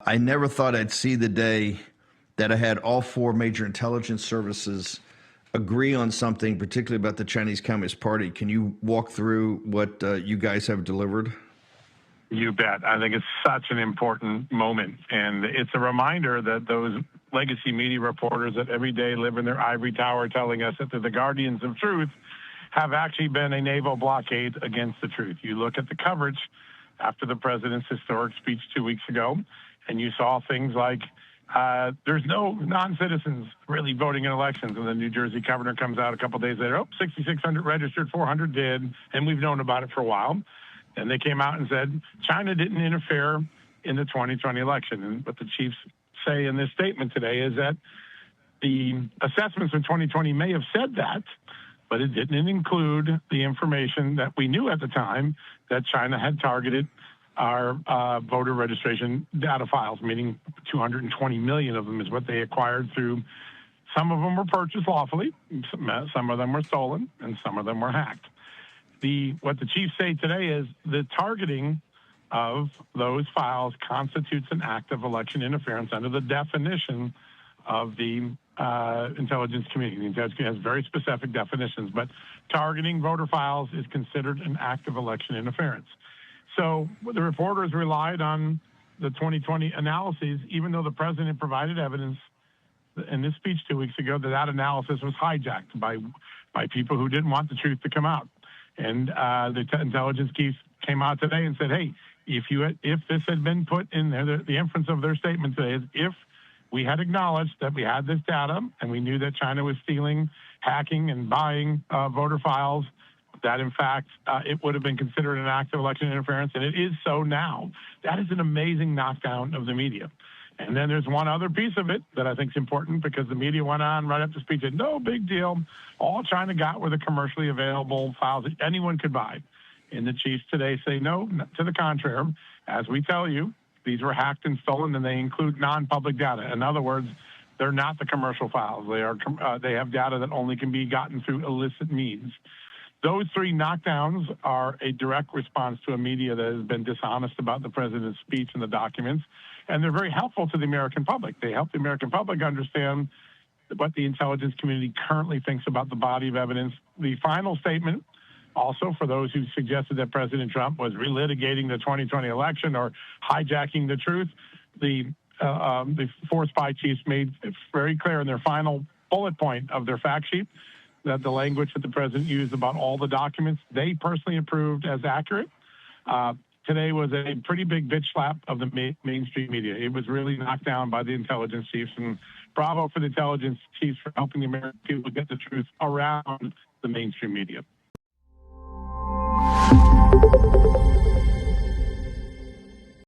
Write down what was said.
I never thought I'd see the day that I had all four major intelligence services agree on something, particularly about the Chinese Communist Party. Can you walk through what you guys have delivered? You bet. I think it's such an important moment. And it's a reminder that those legacy media reporters that every day live in their ivory tower telling us that they're the guardians of truth have actually been a naval blockade against the truth. You look at the coverage after the president's historic speech 2 weeks ago, and you saw things like there's no non-citizens really voting in elections. And the New Jersey governor comes out a couple days later, 6,600 registered, 400 did, and we've known about it for a while. And they came out and said China didn't interfere in the 2020 election. And what the chiefs say in this statement today is that the assessments in 2020 may have said that, but it didn't include the information that we knew at the time that China had targeted our voter registration data files, meaning 220 million of them is what they acquired through. Some of them were purchased lawfully, some of them were stolen, and some of them were hacked. What the chiefs say today is the targeting of those files constitutes an act of election interference under the definition of the intelligence community. The intelligence community has very specific definitions, but targeting voter files is considered an act of election interference. So the reporters relied on the 2020 analyses, even though the president provided evidence in this speech 2 weeks ago that analysis was hijacked by people who didn't want the truth to come out. And the intelligence chiefs came out today and said, hey, if this had been put in there, the inference of their statement today is if we had acknowledged that we had this data and we knew that China was stealing, hacking, and buying voter files, that in fact it would have been considered an act of election interference, and it is so now. That is an amazing knockdown of the media. And then there's one other piece of it that I think is important, because the media went on right up to speech and no big deal. All China got were the commercially available files that anyone could buy. And the chiefs today say no, to the contrary. As we tell you, these were hacked and stolen, and they include non-public data. In other words, they're not the commercial files. They have data that only can be gotten through illicit means. Those three knockdowns are a direct response to a media that has been dishonest about the president's speech and the documents, and they're very helpful to the American public. They help the American public understand what the intelligence community currently thinks about the body of evidence. The final statement, also for those who suggested that President Trump was relitigating the 2020 election or hijacking the truth, the four spy chiefs made it very clear in their final bullet point of their fact sheet that the language that the president used about all the documents they personally approved as accurate. Today was a pretty big bitch slap of the mainstream media. It was really knocked down by the intelligence chiefs, and bravo for the intelligence chiefs for helping the American people get the truth around the mainstream media.